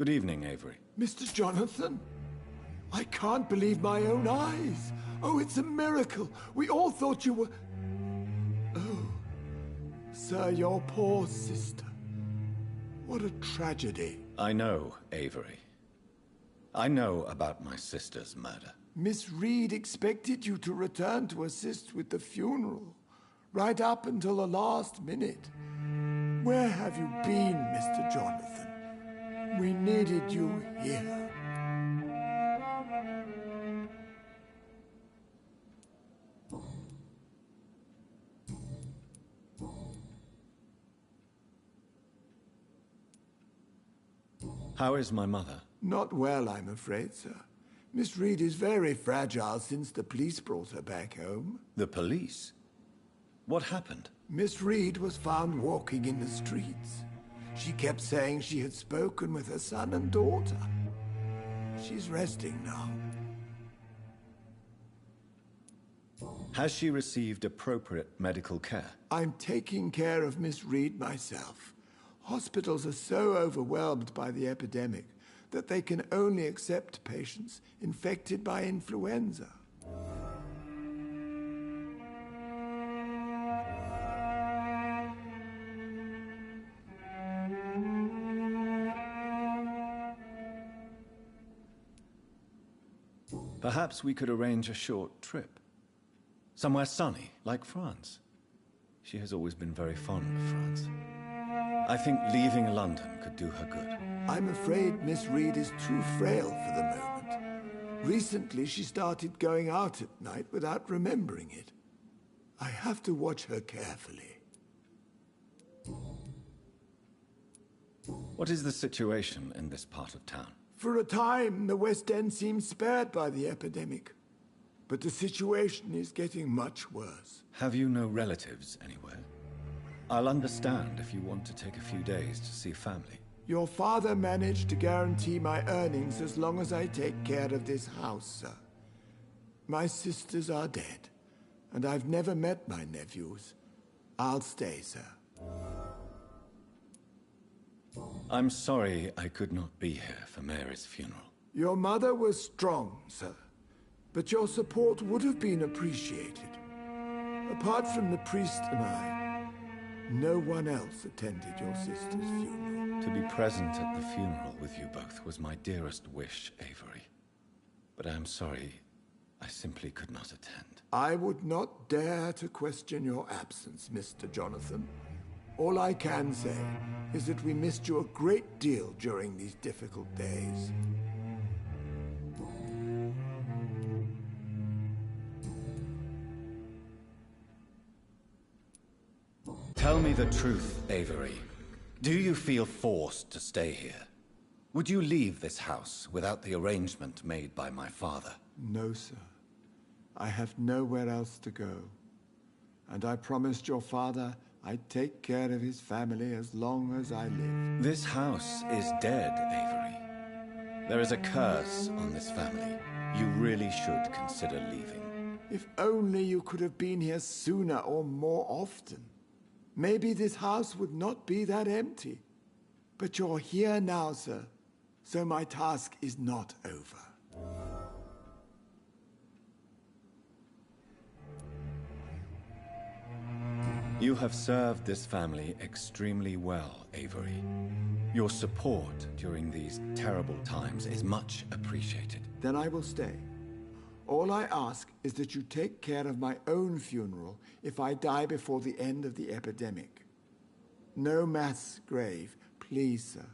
Good evening, Avery. Mr. Jonathan? I can't believe my own eyes. Oh, it's a miracle. We all thought you were... Oh, sir, your poor sister. What a tragedy. I know, Avery. I know about my sister's murder. Miss Reed expected you to return to assist with the funeral, right up until the last minute. Where have you been, Mr. Jonathan? We needed you here. How is my mother? Not well, I'm afraid, sir. Miss Reed is very fragile since the police brought her back home. The police? What happened? Miss Reed was found walking in the streets. She kept saying she had spoken with her son and daughter. She's resting now. Has she received appropriate medical care? I'm taking care of Miss Reed myself. Hospitals are so overwhelmed by the epidemic that they can only accept patients infected by influenza. Perhaps we could arrange a short trip. Somewhere sunny, like France. She has always been very fond of France. I think leaving London could do her good. I'm afraid Miss Reed is too frail for the moment. Recently, she started going out at night without remembering it. I have to watch her carefully. What is the situation in this part of town? For a time, the West End seemed spared by the epidemic. But the situation is getting much worse. Have you no relatives anywhere? I'll understand if you want to take a few days to see family. Your father managed to guarantee my earnings as long as I take care of this house, sir. My sisters are dead, and I've never met my nephews. I'll stay, sir. I'm sorry I could not be here for Mary's funeral. Your mother was strong, sir, but your support would have been appreciated. Apart from the priest and I, no one else attended your sister's funeral. To be present at the funeral with you both was my dearest wish, Avery. But I am sorry, I simply could not attend. I would not dare to question your absence, Mr. Jonathan. All I can say is that we missed you a great deal during these difficult days. Tell me the truth, Avery. Do you feel forced to stay here? Would you leave this house without the arrangement made by my father? No, sir. I have nowhere else to go. And I promised your father I'd take care of his family as long as I live. This house is dead, Avery. There is a curse on this family. You really should consider leaving. If only you could have been here sooner or more often. Maybe this house would not be that empty. But you're here now, sir, so my task is not over. You have served this family extremely well, Avery. Your support during these terrible times is much appreciated. Then I will stay. All I ask is that you take care of my own funeral if I die before the end of the epidemic. No mass grave, please, sir.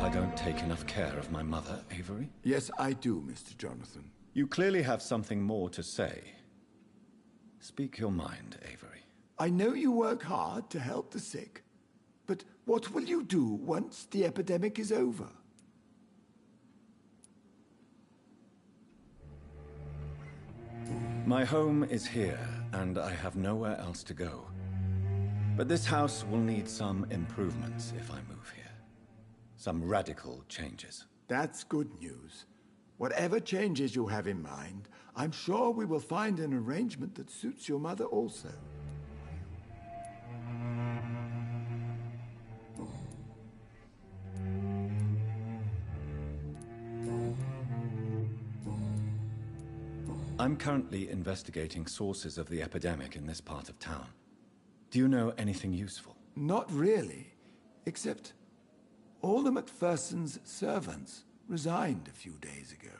I don't take enough care of my mother, Avery? Yes, I do, Mr. Jonathan. You clearly have something more to say. Speak your mind, Avery. I know you work hard to help the sick, but what will you do once the epidemic is over? My home is here, and I have nowhere else to go. But this house will need some improvements if I move here. Some radical changes. That's good news. Whatever changes you have in mind, I'm sure we will find an arrangement that suits your mother also. I'm currently investigating sources of the epidemic in this part of town. Do you know anything useful? Not really, except all the Macpherson's servants resigned a few days ago.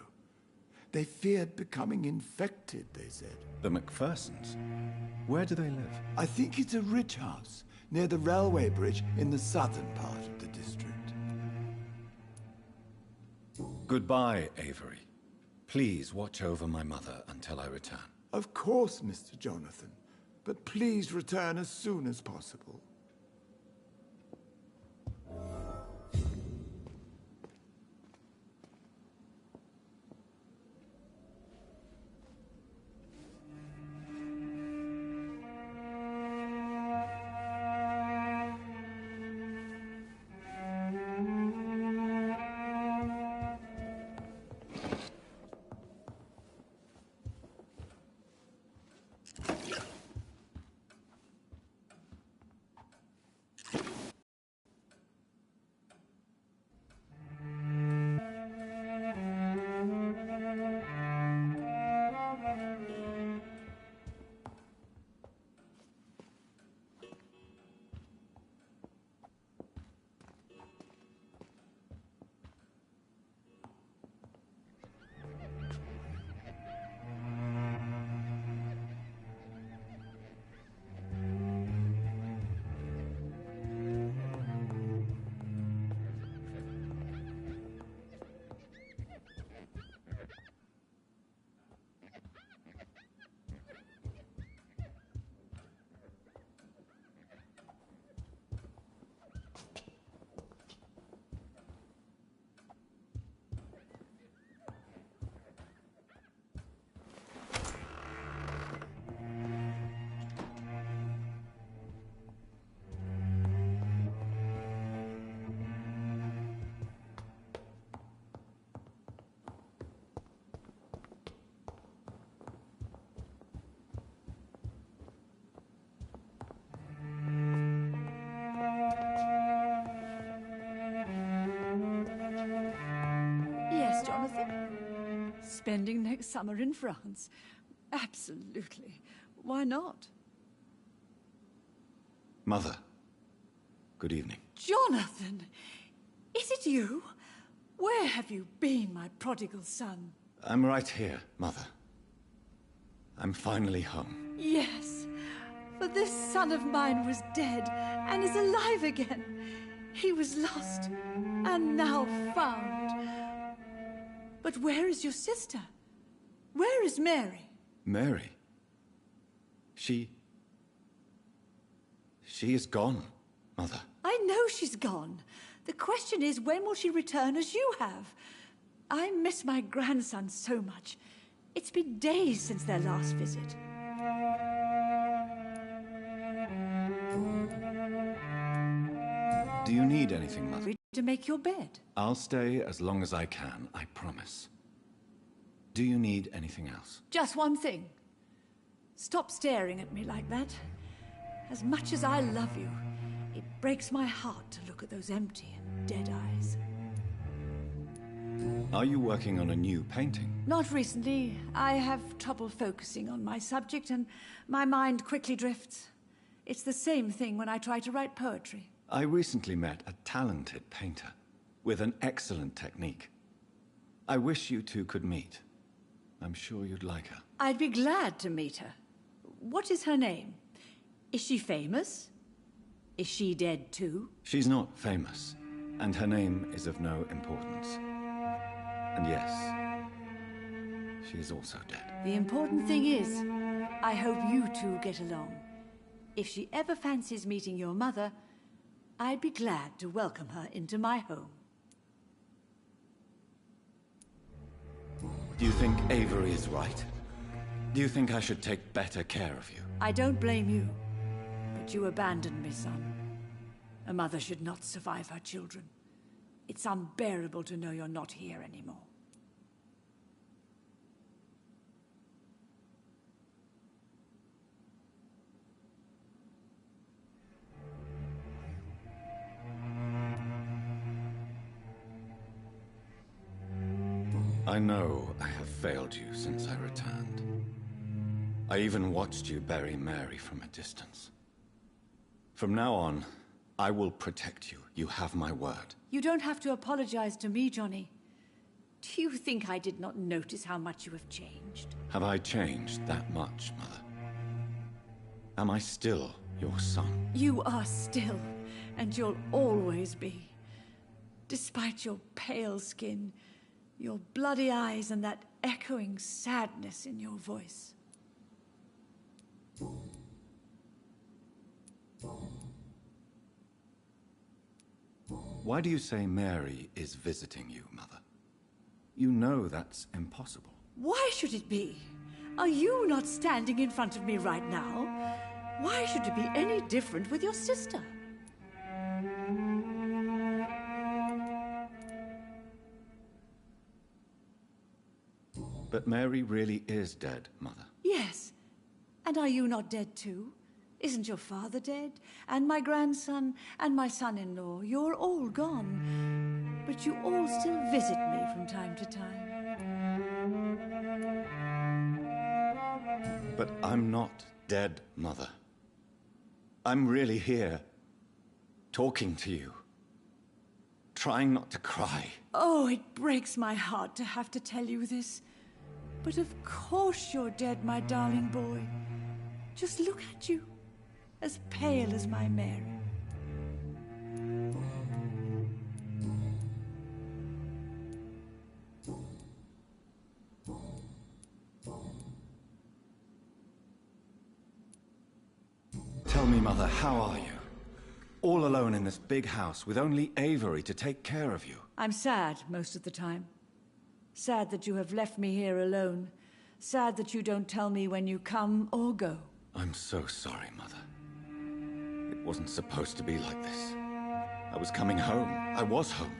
They feared becoming infected, they said. The Macphersons? Where do they live? I think it's a rich house near the railway bridge in the southern part of the district. Goodbye, Avery. Please watch over my mother until I return. Of course, Mr. Jonathan, but please return as soon as possible. Spending next summer in France. Absolutely. Why not? Mother, good evening. Jonathan! Is it you? Where have you been, my prodigal son? I'm right here, Mother. I'm finally home. Yes, for this son of mine was dead and is alive again. He was lost and now found. But where is your sister? Where is Mary? Mary? She is gone, Mother. I know she's gone. The question is, when will she return as you have? I miss my grandson so much. It's been days since their last visit. Do you need anything, Mother? Ready to make your bed? I'll stay as long as I can, I promise. Do you need anything else? Just one thing. Stop staring at me like that. As much as I love you, it breaks my heart to look at those empty and dead eyes. Are you working on a new painting? Not recently. I have trouble focusing on my subject and my mind quickly drifts. It's the same thing when I try to write poetry. I recently met a talented painter with an excellent technique. I wish you two could meet. I'm sure you'd like her. I'd be glad to meet her. What is her name? Is she famous? Is she dead too? She's not famous, and her name is of no importance. And yes, she is also dead. The important thing is, I hope you two get along. If she ever fancies meeting your mother, I'd be glad to welcome her into my home. Do you think Avery is right? Do you think I should take better care of you? I don't blame you, but you abandoned me, son. A mother should not survive her children. It's unbearable to know you're not here anymore. I know I have failed you since I returned. I even watched you bury Mary from a distance. From now on, I will protect you. You have my word. You don't have to apologize to me, Johnny. Do you think I did not notice how much you have changed? Have I changed that much, Mother? Am I still your son? You are still, and you'll always be. Despite your pale skin, your bloody eyes, and that echoing sadness in your voice. Why do you say Mary is visiting you, Mother? You know that's impossible. Why should it be? Are you not standing in front of me right now? Why should it be any different with your sister? But Mary really is dead, Mother. Yes. And are you not dead too? Isn't your father dead? And my grandson, and my son-in-law, you're all gone. But you all still visit me from time to time. But I'm not dead, Mother. I'm really here, talking to you, trying not to cry. Oh, it breaks my heart to have to tell you this. But of course you're dead, my darling boy. Just look at you, as pale as my Mary. Tell me, Mother, how are you? All alone in this big house with only Avery to take care of you. I'm sad most of the time. Sad that you have left me here alone. Sad that you don't tell me when you come or go. I'm so sorry, Mother. It wasn't supposed to be like this. I was coming home. I was home.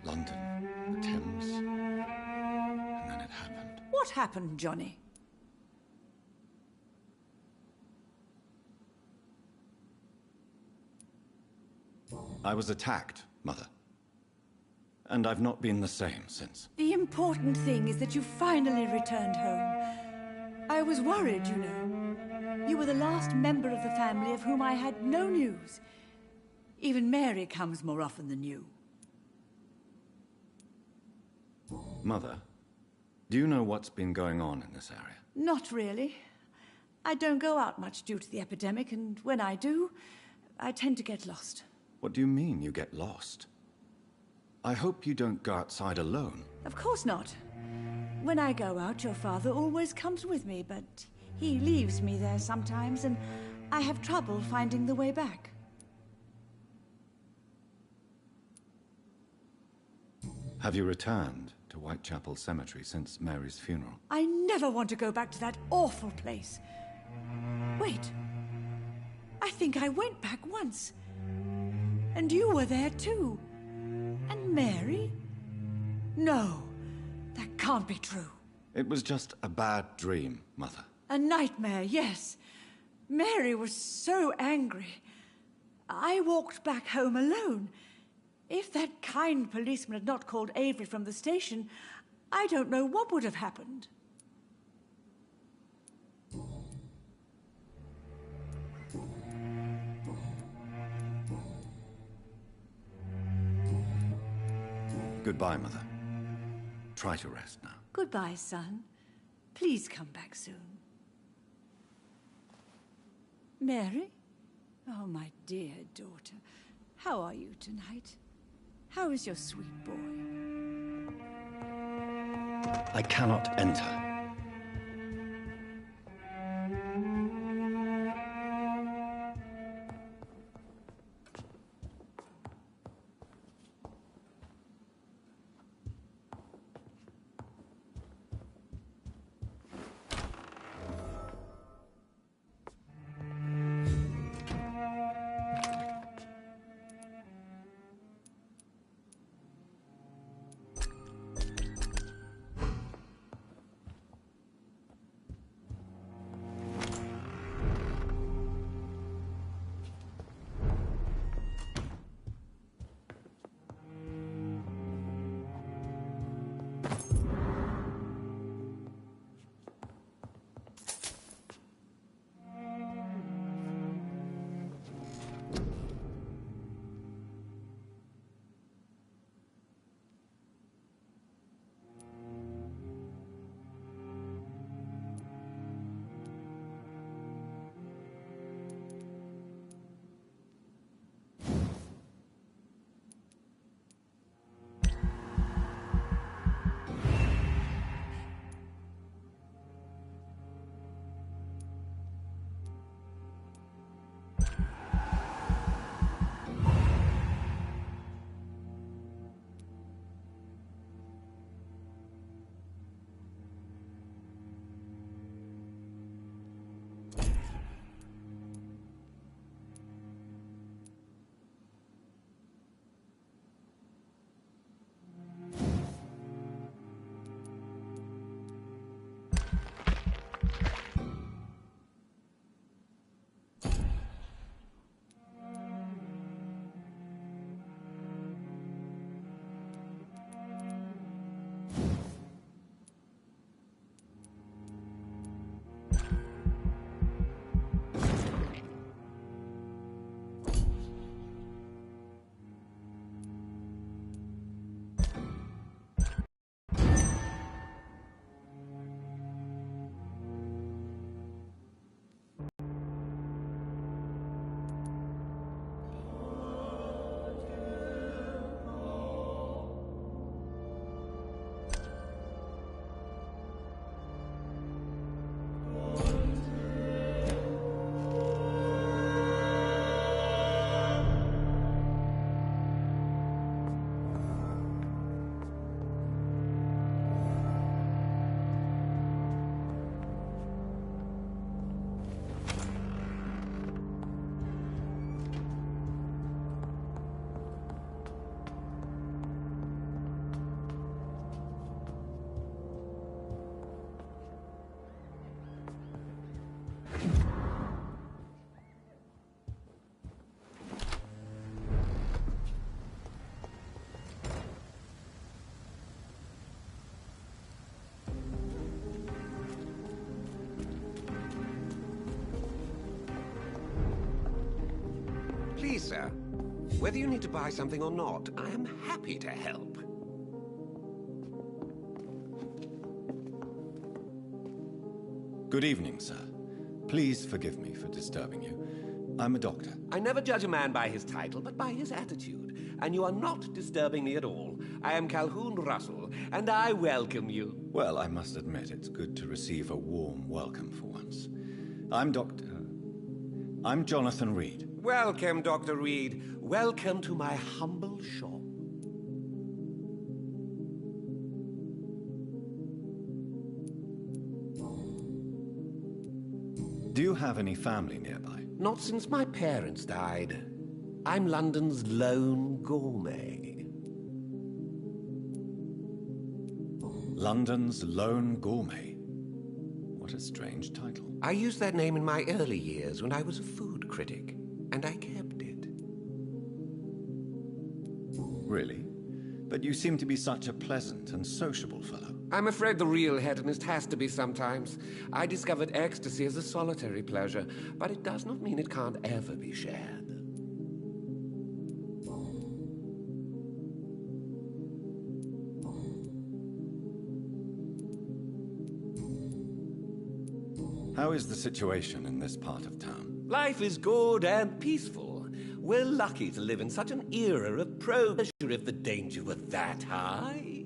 London, the Thames, and then it happened. What happened, Johnny? I was attacked, Mother. And I've not been the same since. The important thing is that you finally returned home. I was worried, you know. You were the last member of the family of whom I had no news. Even Mary comes more often than you. Mother, do you know what's been going on in this area? Not really. I don't go out much due to the epidemic, and when I do, I tend to get lost. What do you mean you get lost? I hope you don't go outside alone. Of course not. When I go out, your father always comes with me, but he leaves me there sometimes, and I have trouble finding the way back. Have you returned to Whitechapel Cemetery since Mary's funeral? I never want to go back to that awful place. Wait. I think I went back once. And you were there too. And Mary? No, that can't be true. It was just a bad dream, Mother. A nightmare, yes. Mary was so angry. I walked back home alone. If that kind policeman had not called Avery from the station, I don't know what would have happened. Goodbye, Mother. Try to rest now. Goodbye, son. Please come back soon. Mary? Oh, my dear daughter. How are you tonight? How is your sweet boy? I cannot enter. Whether you need to buy something or not, I am happy to help. Good evening, sir. Please forgive me for disturbing you. I'm a doctor. I never judge a man by his title, but by his attitude. And you are not disturbing me at all. I am Calhoun Russell, and I welcome you. Well, I must admit, it's good to receive a warm welcome for once. I'm Jonathan Reed. Welcome, Dr. Reed. Welcome to my humble shop. Do you have any family nearby? Not since my parents died. I'm London's lone gourmet. London's lone gourmet? What a strange title. I used that name in my early years when I was a food critic, and I kept it. Really? But you seem to be such a pleasant and sociable fellow. I'm afraid the real hedonist has to be sometimes. I discovered ecstasy as a solitary pleasure, but it does not mean it can't ever be shared. How is the situation in this part of town? Life is good and peaceful. We're lucky to live in such an era of progress. If the danger were that high.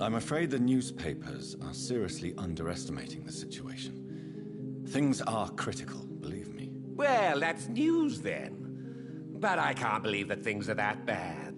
I'm afraid the newspapers are seriously underestimating the situation. Things are critical, believe me. Well, that's news then. But I can't believe that things are that bad.